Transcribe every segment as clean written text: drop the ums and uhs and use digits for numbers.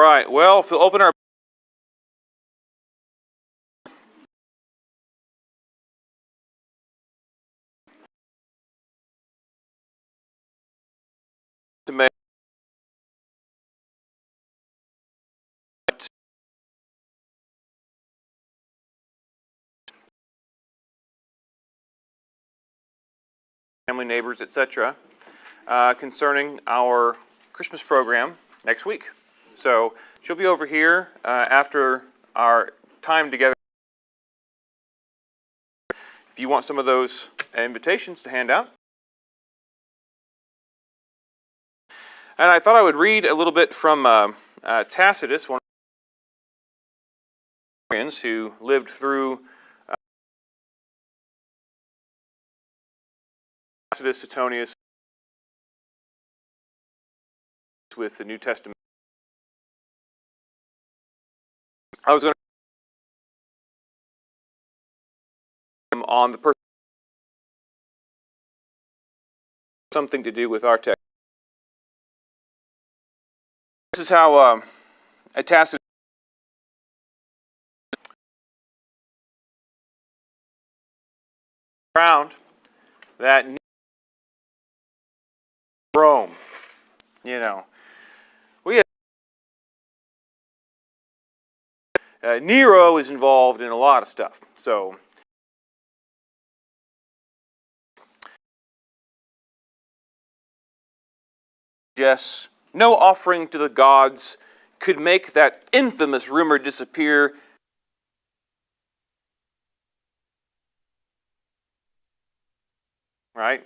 right, well, if we'll open our to make family, neighbors, etc., concerning our Christmas program next week. So she'll be over here after our time together. If you want some of those invitations to hand out. And I thought I would read a little bit from Tacitus, one of the historians who lived through Tacitus, Suetonius, with the New Testament. I was going to on the person something to do with our text. This is how Tacitus found that Rome, we Nero is involved in a lot of stuff. So yes, no offering to the gods could make that infamous rumor disappear. Right?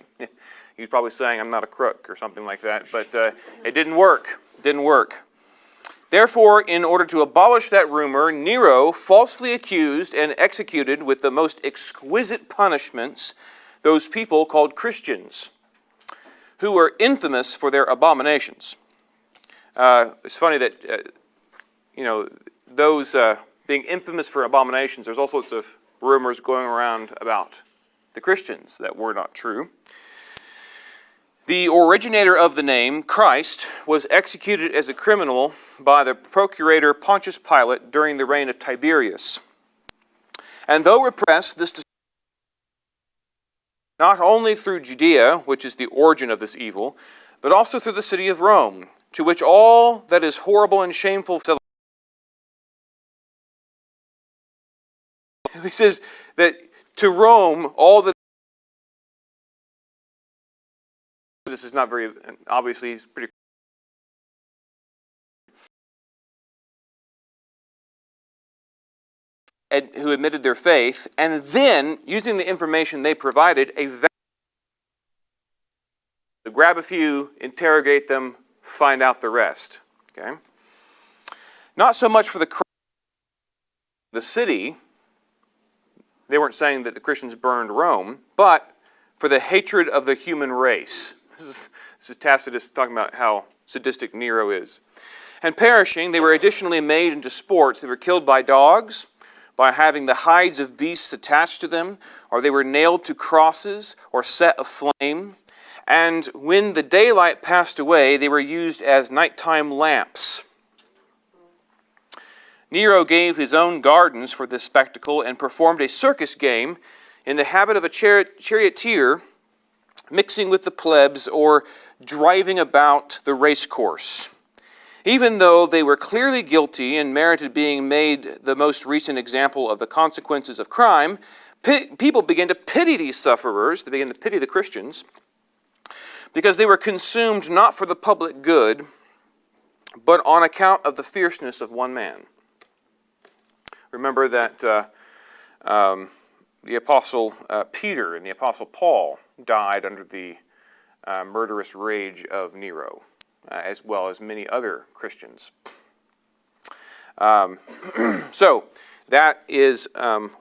He's probably saying I'm not a crook or something like that, but it didn't work. Didn't work. Therefore, in order to abolish that rumor, Nero falsely accused and executed with the most exquisite punishments those people called Christians, who were infamous for their abominations. It's funny that, those being infamous for abominations, there's all sorts of rumors going around about the Christians that were not true. The originator of the name, Christ, was executed as a criminal by the procurator Pontius Pilate during the reign of Tiberius. And though repressed, this not only through Judea, which is the origin of this evil, but also through the city of Rome, to which all that is horrible and shameful. He says that to Rome, all that. This is not very, obviously he's pretty. Who admitted their faith, and then, using the information they provided, to grab a few, interrogate them, find out the rest. Okay? Not so much for the city. They weren't saying that the Christians burned Rome, but for the hatred of the human race. This is Tacitus talking about how sadistic Nero is. And perishing, they were additionally made into sports. They were killed by dogs, by having the hides of beasts attached to them, or they were nailed to crosses or set aflame. And when the daylight passed away, they were used as nighttime lamps. Nero gave his own gardens for this spectacle and performed a circus game in the habit of a charioteer, mixing with the plebs or driving about the racecourse. Even though they were clearly guilty and merited being made the most recent example of the consequences of crime, people began to pity these sufferers, they began to pity the Christians, because they were consumed not for the public good, but on account of the fierceness of one man. Remember that the Apostle Peter and the Apostle Paul died under the murderous rage of Nero, as well as many other Christians. So, that is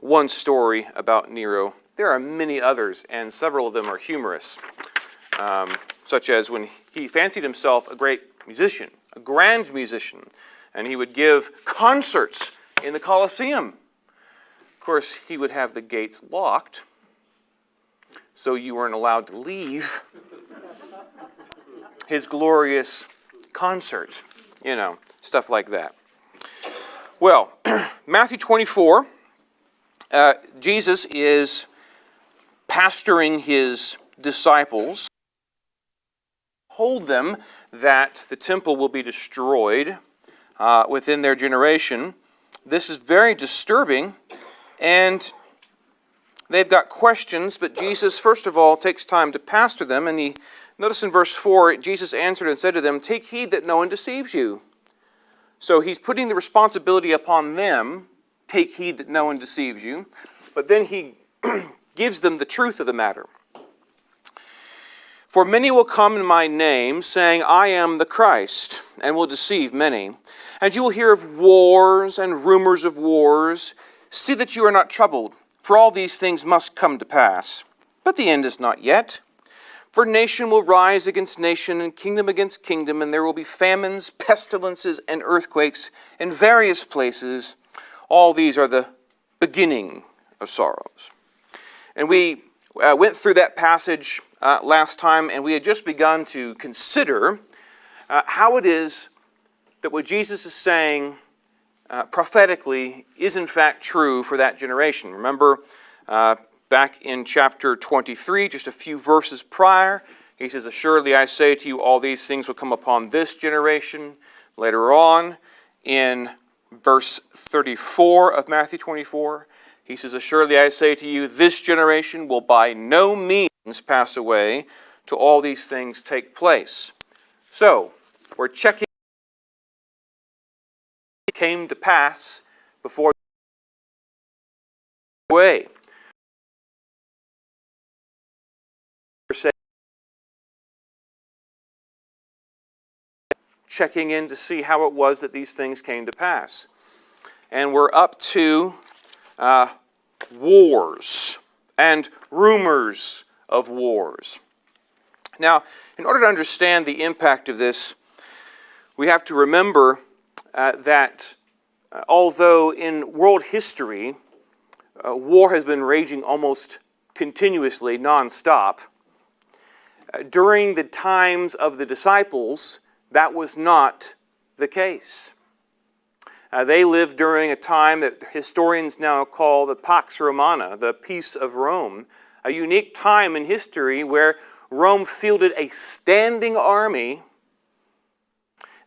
one story about Nero. There are many others, and several of them are humorous, such as when he fancied himself a great musician, a grand musician, and he would give concerts in the Colosseum. Of course, he would have the gates locked, so you weren't allowed to leave his glorious concert, stuff like that. Well, Matthew 24, Jesus is pastoring his disciples, told them that the temple will be destroyed within their generation. This is very disturbing, and they've got questions, but Jesus, first of all, takes time to pastor them, and notice in verse 4, Jesus answered and said to them, "Take heed that no one deceives you." So he's putting the responsibility upon them, take heed that no one deceives you, but then he gives them the truth of the matter. "For many will come in my name, saying, 'I am the Christ,' and will deceive many. And you will hear of wars and rumors of wars. See that you are not troubled, for all these things must come to pass. But the end is not yet. For nation will rise against nation, and kingdom against kingdom, and there will be famines, pestilences, and earthquakes in various places. All these are the beginning of sorrows." And we went through that passage last time, and we had just begun to consider how it is that what Jesus is saying prophetically is in fact true for that generation. Remember, back in chapter 23, just a few verses prior, he says, "Assuredly I say to you, all these things will come upon this generation." Later on, in verse 34 of Matthew 24, he says, "Assuredly I say to you, this generation will by no means pass away till all these things take place." So, we're checking came to pass before away. Checking in to see how it was that these things came to pass. And we're up to wars and rumors of wars. Now, in order to understand the impact of this, we have to remember that although in world history, war has been raging almost continuously, non-stop, during the times of the disciples, that was not the case. They lived during a time that historians now call the Pax Romana, the Peace of Rome, a unique time in history where Rome fielded a standing army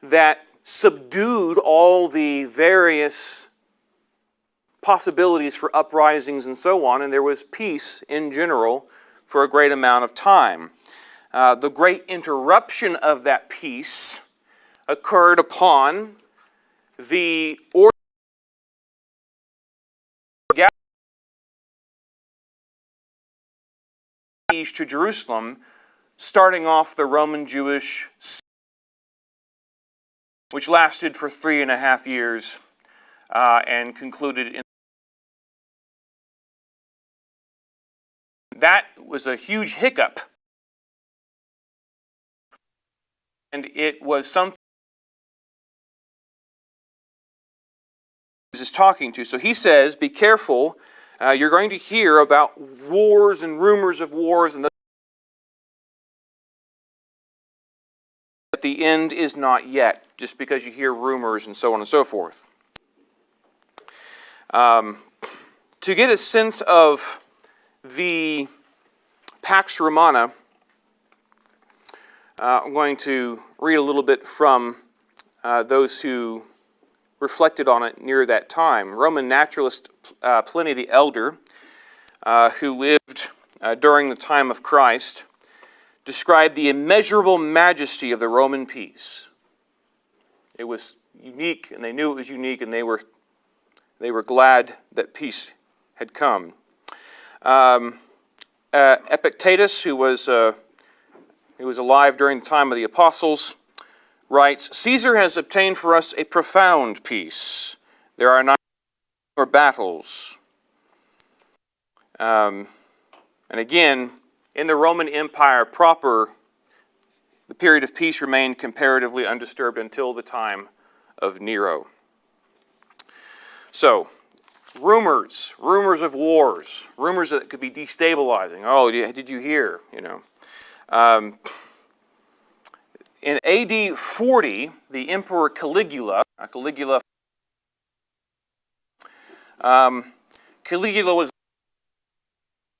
that subdued all the various possibilities for uprisings and so on, and there was peace in general for a great amount of time. The great interruption of that peace occurred upon the order to Jerusalem, starting off the Roman-Jewish, which lasted for 3.5 years and concluded in. That was a huge hiccup. And it was something Jesus is talking to. So he says, be careful. You're going to hear about wars and rumors of wars, and that the end is not yet, just because you hear rumors and so on and so forth. To get a sense of the Pax Romana, I'm going to read a little bit from those who reflected on it near that time. Roman naturalist Pliny the Elder, who lived during the time of Christ, described the immeasurable majesty of the Roman peace. It was unique, and they knew it was unique, and they were glad that peace had come. Epictetus, who was alive during the time of the apostles, writes, "Caesar has obtained for us a profound peace. There are not more battles." And again, in the Roman Empire proper, the period of peace remained comparatively undisturbed until the time of Nero. So, rumors of wars, rumors that could be destabilizing. Oh, did you hear? in AD 40, the Emperor Caligula was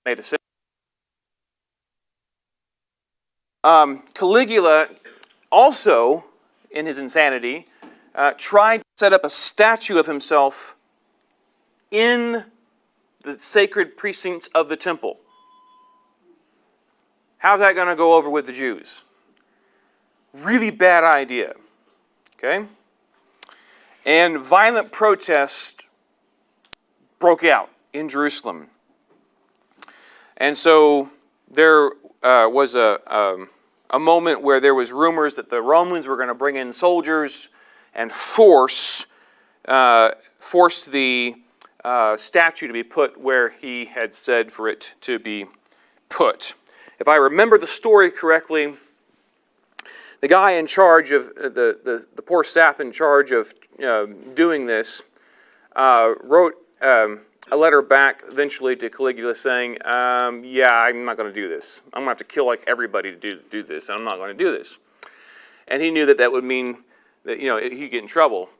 made a sin. Caligula also, in his insanity, tried to set up a statue of himself in the sacred precincts of the temple. How's that going to go over with the Jews? Really bad idea. Okay? And violent protests broke out in Jerusalem. And so there was a moment where there was rumors that the Romans were going to bring in soldiers and force the statue to be put where he had said for it to be put. If I remember the story correctly, the guy in charge of, the poor sap in charge of doing this, wrote a letter back eventually to Caligula saying, yeah, I'm not going to do this. I'm going to have to kill like everybody to do this, and I'm not going to do this. And he knew that that would mean that, he'd get in trouble.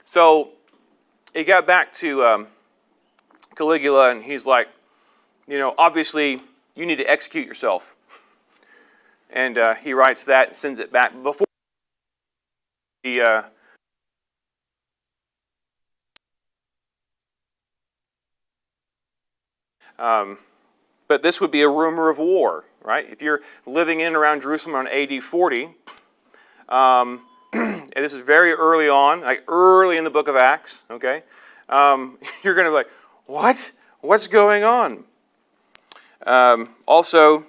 So he got back to Caligula, and he's like, obviously you need to execute yourself. And he writes that and sends it back before the but this would be a rumor of war, right? If you're living in around Jerusalem around AD 40, and this is very early on, like early in the book of Acts, okay? You're going to be like, what? What's going on? Also,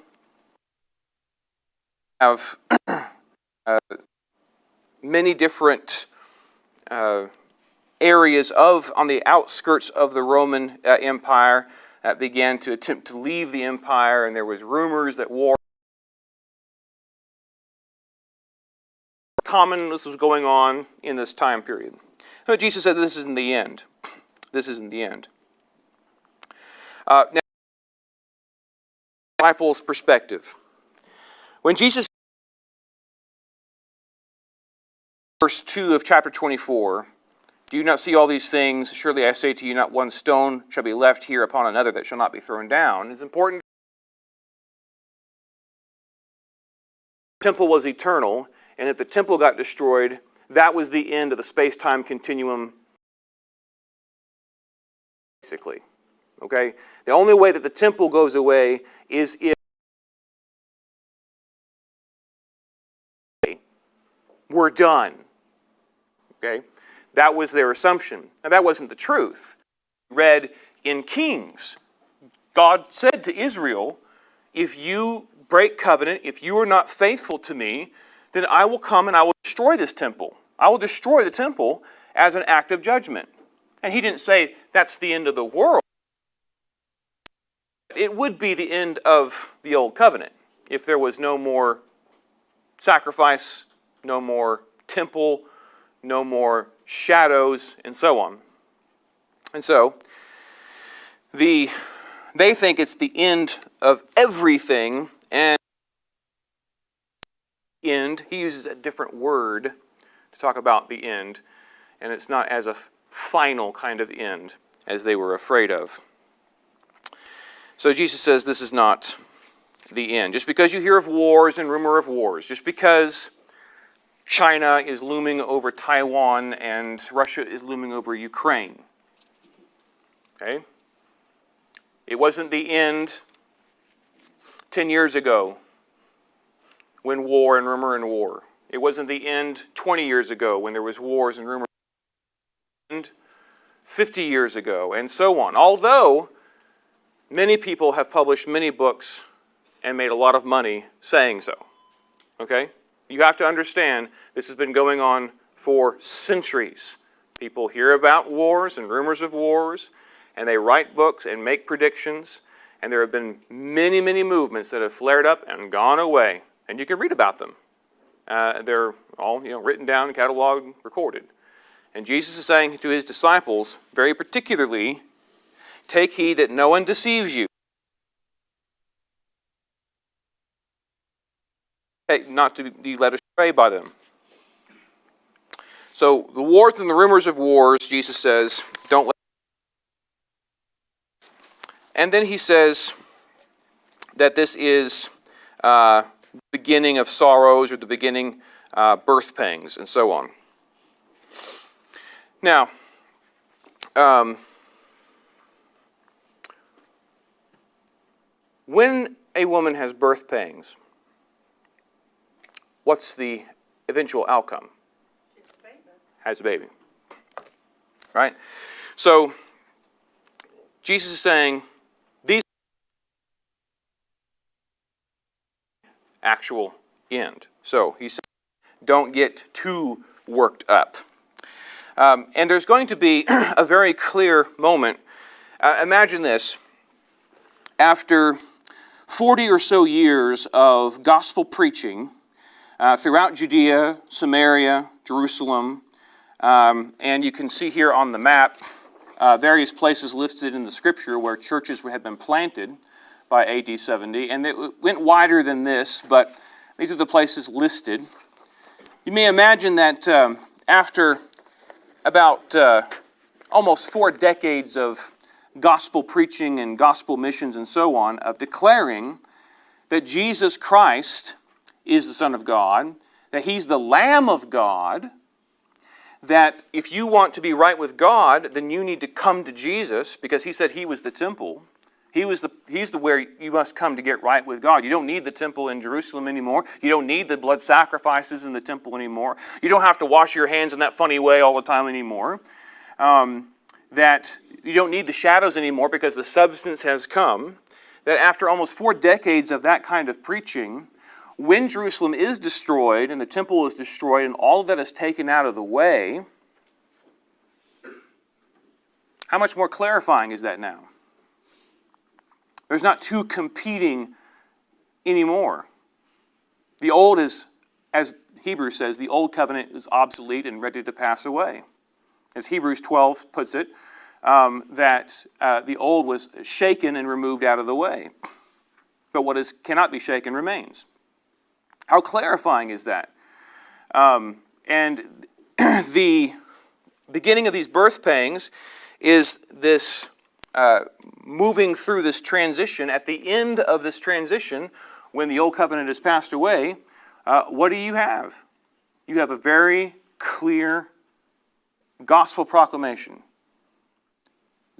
have many different areas on the outskirts of the Roman Empire that began to attempt to leave the empire, and there was rumors that war this was going on in this time period. So Jesus said this isn't the end. This isn't the end. Now, disciples' perspective. When Jesus, verse 2 of chapter 24, do you not see all these things? Surely I say to you, not one stone shall be left here upon another that shall not be thrown down. It's important. The temple was eternal, and if the temple got destroyed, that was the end of the space-time continuum, basically. Okay? The only way that the temple goes away is if we're done. Okay? That was their assumption. Now, that wasn't the truth. Read in Kings, God said to Israel, if you break covenant, if you are not faithful to me, then I will come and I will destroy this temple. I will destroy the temple as an act of judgment. And he didn't say that's the end of the world. It would be the end of the old covenant if there was no more sacrifice, no more temple, no more shadows, and so on. And so, they think it's the end of everything, and end, he uses a different word to talk about the end, and it's not as a final kind of end as they were afraid of. So Jesus says this is not the end. Just because you hear of wars and rumor of wars, just because China is looming over Taiwan and Russia is looming over Ukraine, okay? It wasn't the end 10 years ago when war and rumor and war. It wasn't the end 20 years ago when there was wars and rumor. And 50 years ago, and so on. Although many people have published many books and made a lot of money saying so. Okay? You have to understand this has been going on for centuries. People hear about wars and rumors of wars, and they write books and make predictions, and there have been many, many movements that have flared up and gone away. And you can read about them. They're all written down, cataloged, recorded. And Jesus is saying to his disciples, very particularly, take heed that no one deceives you. Not to be led astray. betrayed by them. So the wars and the rumors of wars, Jesus says, don't let. And then he says that this is the beginning of sorrows, or the beginning birth pangs, and so on. Now, when a woman has birth pangs, what's the eventual outcome? Has a baby. Right? So, Jesus is saying, these actual end. So, he's saying, don't get too worked up. And there's going to be a very clear moment. Imagine this. After 40 or so years of gospel preaching throughout Judea, Samaria, Jerusalem, and you can see here on the map various places listed in the Scripture where churches had been planted by AD 70. And it went wider than this, but these are the places listed. You may imagine that after about almost 4 decades of gospel preaching and gospel missions and so on, of declaring that Jesus Christ is the Son of God, that He's the Lamb of God, that if you want to be right with God, then you need to come to Jesus, because He said He was the temple. He's the where you must come to get right with God. You don't need the temple in Jerusalem anymore. You don't need the blood sacrifices in the temple anymore. You don't have to wash your hands in that funny way all the time anymore. That you don't need the shadows anymore because the substance has come. That after almost 4 decades of that kind of preaching, when Jerusalem is destroyed and the temple is destroyed and all of that is taken out of the way, how much more clarifying is that now? There's not two competing anymore. The old is, as Hebrews says, the old covenant is obsolete and ready to pass away. As Hebrews 12 puts it, that the old was shaken and removed out of the way. But what cannot be shaken remains. How clarifying is that? And the beginning of these birth pangs is this moving through this transition. At the end of this transition, when the old covenant has passed away, what do you have? You have a very clear gospel proclamation.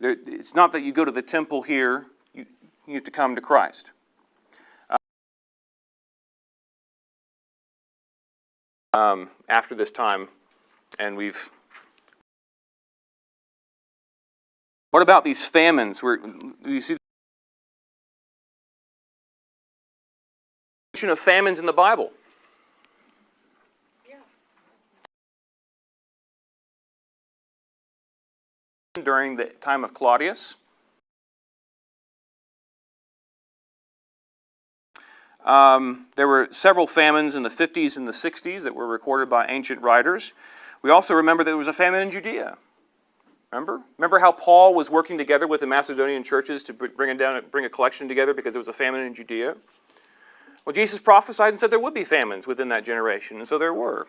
It's not that you go to the temple here, you have to come to Christ. After this time, and what about these famines? You see the of famines in the Bible. During the time of Claudius. There were several famines in the 50s and the 60s that were recorded by ancient writers. We also remember that there was a famine in Judea. Remember how Paul was working together with the Macedonian churches to bring a collection together because there was a famine in Judea? Well, Jesus prophesied and said there would be famines within that generation, and so there were.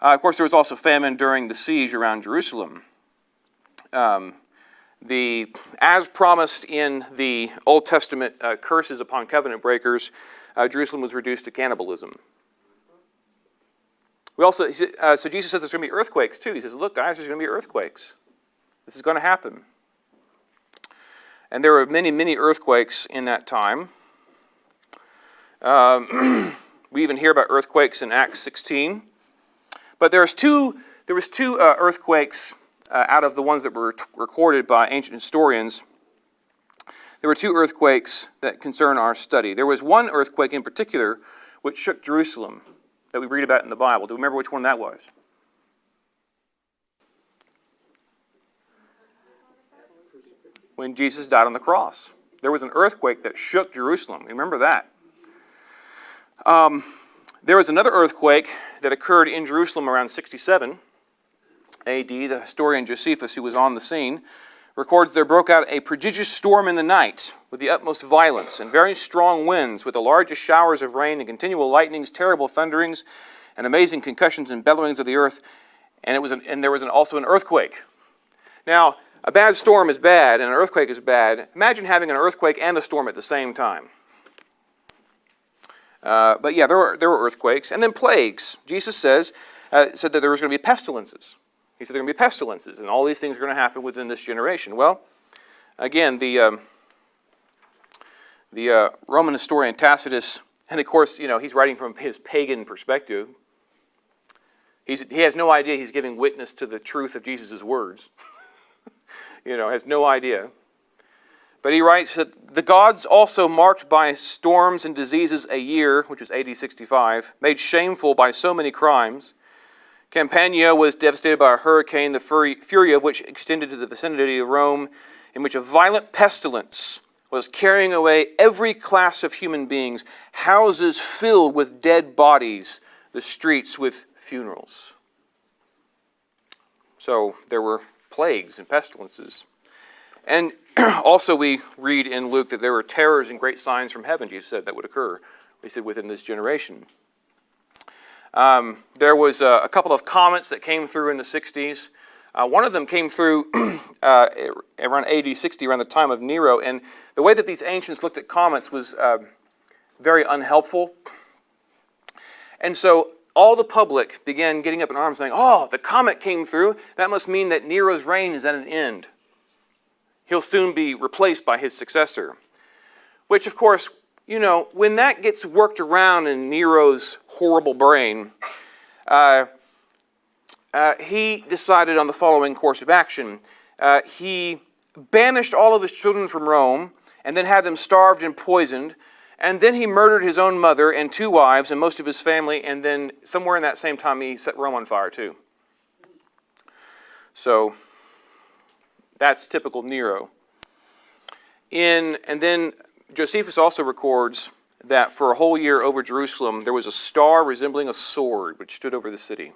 Of course, there was also famine during the siege around Jerusalem. As promised in the Old Testament curses upon covenant breakers, Jerusalem was reduced to cannibalism. So Jesus says there's going to be earthquakes too. He says, look guys, there's going to be earthquakes. This is going to happen. And there were many, many earthquakes in that time. We even hear about earthquakes in Acts 16. But there was two earthquakes out of the ones that were recorded by ancient historians. There were 2 earthquakes that concern our study. There was one earthquake in particular which shook Jerusalem that we read about in the Bible. Do you remember which one that was? When Jesus died on the cross. There was an earthquake that shook Jerusalem. Remember that. There was another earthquake that occurred in Jerusalem around 67 AD. The historian Josephus, who was on the scene, records there broke out a prodigious storm in the night with the utmost violence and very strong winds with the largest showers of rain and continual lightnings, terrible thunderings, and amazing concussions and bellowings of the earth. And there was also an earthquake. Now, a bad storm is bad and an earthquake is bad. Imagine having an earthquake and a storm at the same time. But yeah, there were earthquakes. And then plagues. Jesus said that there was going to be pestilences. He said there are going to be pestilences, and all these things are going to happen within this generation. Well, again, the Roman historian Tacitus, and of course, he's writing from his pagan perspective. He has no idea he's giving witness to the truth of Jesus' words. Has no idea. But he writes that the gods also marked by storms and diseases a year, which is AD 65, made shameful by so many crimes. Campania was devastated by a hurricane, the fury of which extended to the vicinity of Rome, in which a violent pestilence was carrying away every class of human beings, houses filled with dead bodies, the streets with funerals. So there were plagues and pestilences. And also we read in Luke that there were terrors and great signs from heaven, Jesus said, that would occur, he said, within this generation. There was a couple of comets that came through in the 60s. One of them came through around AD 60, around the time of Nero, and the way that these ancients looked at comets was very unhelpful. And so all the public began getting up in arms saying, oh, the comet came through. That must mean that Nero's reign is at an end. He'll soon be replaced by his successor. Which, of course, when that gets worked around in Nero's horrible brain, he decided on the following course of action. He banished all of his children from Rome and then had them starved and poisoned. And then he murdered his own mother and 2 wives and most of his family. And then somewhere in that same time, he set Rome on fire too. So that's typical Nero. And then Josephus also records that for a whole year over Jerusalem, there was a star resembling a sword which stood over the city.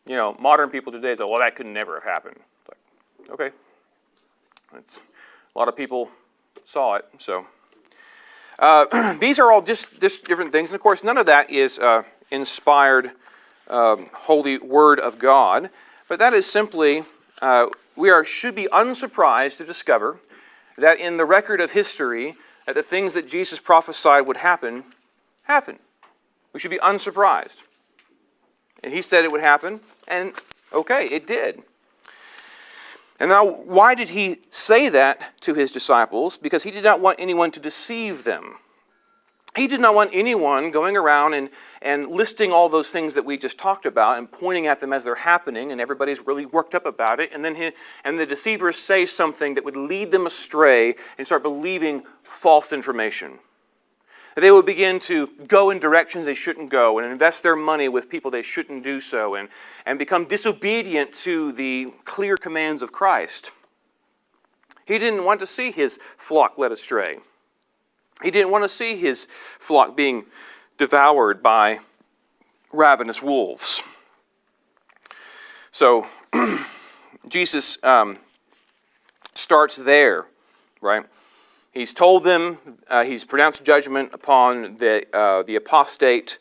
Modern people today say, well, that could never have happened. Like, okay. A lot of people saw it. So these are all just different things. And of course, none of that is inspired holy word of God. But that is simply, should be unsurprised to discover that in the record of history, that the things that Jesus prophesied would happen, happened. We should be unsurprised. And he said it would happen, and okay, it did. And now, why did he say that to his disciples? Because he did not want anyone to deceive them. He did not want anyone going around and listing all those things that we just talked about and pointing at them as they're happening, and everybody's really worked up about it, and then the deceivers say something that would lead them astray and start believing false information. They would begin to go in directions they shouldn't go and invest their money with people they shouldn't do so and become disobedient to the clear commands of Christ. He didn't want to see his flock led astray. He didn't want to see his flock being devoured by ravenous wolves. So Jesus starts there, right? He's told them, he's pronounced judgment upon the apostate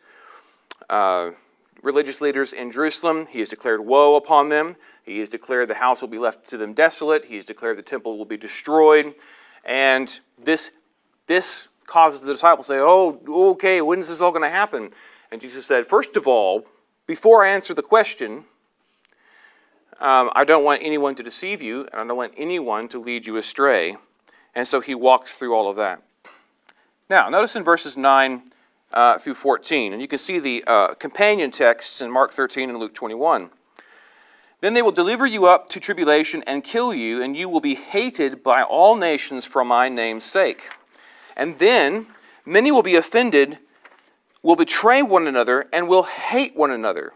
religious leaders in Jerusalem. He has declared woe upon them. He has declared the house will be left to them desolate. He has declared the temple will be destroyed. And this causes the disciples to say, oh, okay, when is this all going to happen? And Jesus said, first of all, before I answer the question, I don't want anyone to deceive you, and I don't want anyone to lead you astray. And so he walks through all of that. Now, notice in verses 9 through 14, and you can see the companion texts in Mark 13 and Luke 21. Then they will deliver you up to tribulation and kill you, and you will be hated by all nations for my name's sake. And then many will be offended, will betray one another, and will hate one another.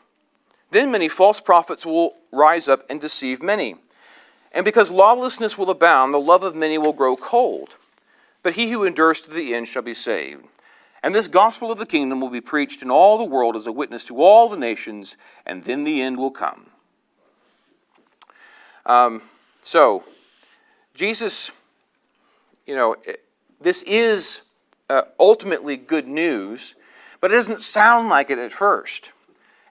Then many false prophets will rise up and deceive many. And because lawlessness will abound, the love of many will grow cold. But he who endures to the end shall be saved. And this gospel of the kingdom will be preached in all the world as a witness to all the nations, and then the end will come. So, Jesus, this is ultimately good news, but it doesn't sound like it at first.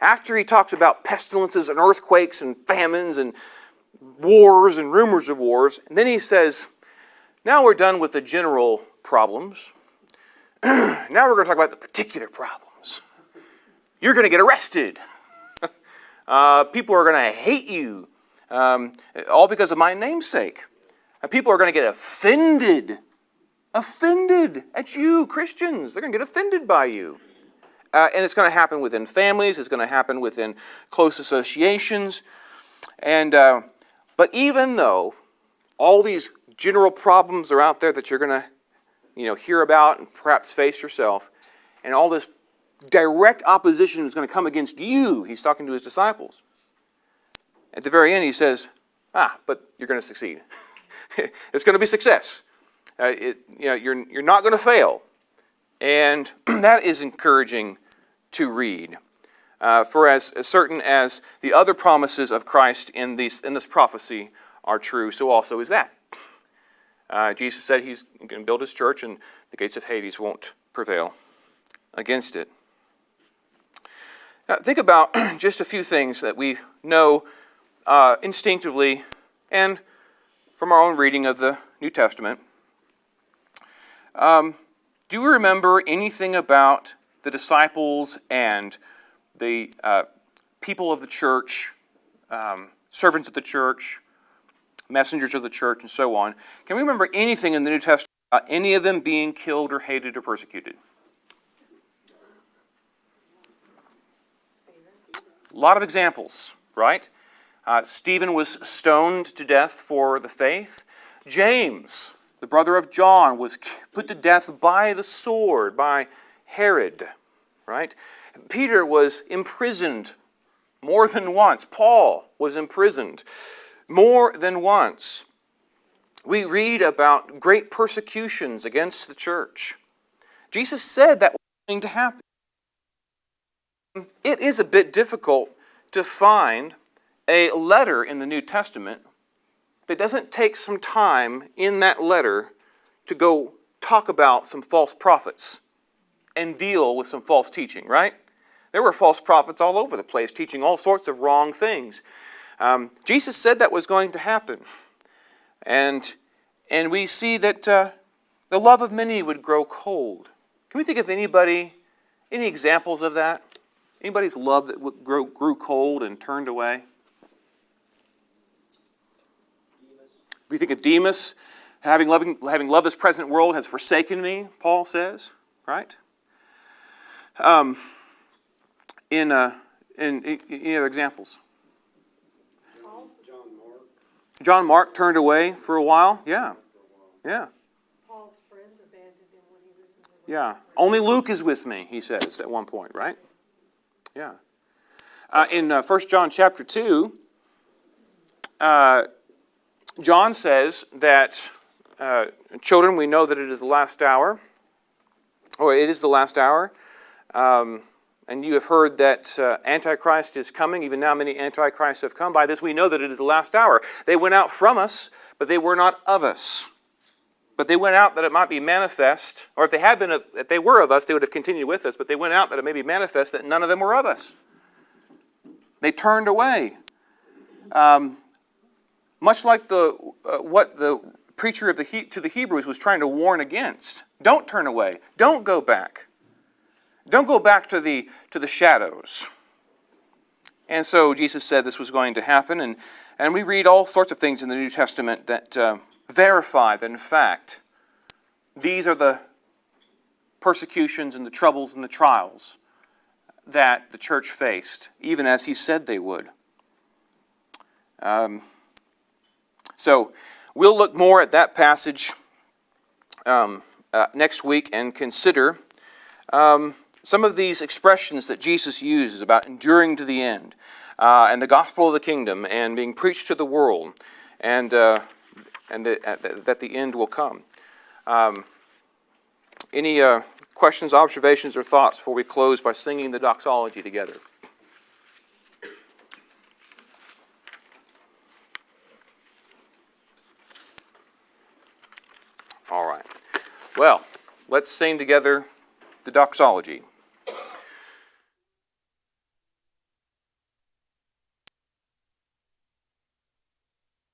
After he talks about pestilences and earthquakes and famines and wars and rumors of wars, and then he says, now we're done with the general problems. Now we're going to talk about the particular problems. You're going to get arrested. People are going to hate you, all because of my namesake. People are going to get offended at you, Christians. They're going to get offended by you. And it's going to happen within families. It's going to happen within close associations. But even though all these general problems are out there that you're going to hear about and perhaps face yourself, and all this direct opposition is going to come against you, he's talking to his disciples. At the very end, he says, but you're going to succeed. It's going to be success. You're not going to fail. And that is encouraging to read. For as certain as the other promises of Christ in this prophecy are true, so also is that. Jesus said he's going to build his church, and the gates of Hades won't prevail against it. Now, think about just a few things that we know instinctively and from our own reading of the New Testament. Do you remember anything about the disciples and the people of the church, servants of the church, messengers of the church, and so on? Can we remember anything in the New Testament about any of them being killed or hated or persecuted? A lot of examples, right? Stephen was stoned to death for the faith. James, the brother of John, was put to death by the sword, by Herod, right? Peter was imprisoned more than once. Paul was imprisoned more than once. We read about great persecutions against the church. Jesus said that was going to happen. It is a bit difficult to find a letter in the New Testament that doesn't take some time in that letter to go talk about some false prophets and deal with some false teaching, right? There were false prophets all over the place teaching all sorts of wrong things. Jesus said that was going to happen. And we see that the love of many would grow cold. Can we think of any examples of that? Anybody's love that grew cold and turned away? We think of Demas, having loved this present world, has forsaken me, Paul says, right? Any other examples? John Mark turned away for a while. Yeah. Paul's friends abandoned him when he was in the Yeah. Only Luke is with me, he says at one point, right? Yeah. In 1 John chapter 2, John says that, children, we know that it is the last hour, or it is the last hour, and you have heard that Antichrist is coming. Even now many Antichrists have come. By this we know that it is the last hour. They went out from us, but they were not of us. But they went out that it might be manifest, or if they were of us, they would have continued with us, but they went out that it may be manifest that none of them were of us. They turned away. Much like what the preacher to the Hebrews was trying to warn against. Don't turn away. Don't go back. Don't go back to the shadows. And so Jesus said this was going to happen, and we read all sorts of things in the New Testament that verify that, in fact, these are the persecutions and the troubles and the trials that the church faced, even as he said they would. So we'll look more at that passage next week and consider some of these expressions that Jesus uses about enduring to the end, and the gospel of the kingdom, and being preached to the world, and that the end will come. Any questions, observations, or thoughts before we close by singing the doxology together? All right. Well, let's sing together the doxology.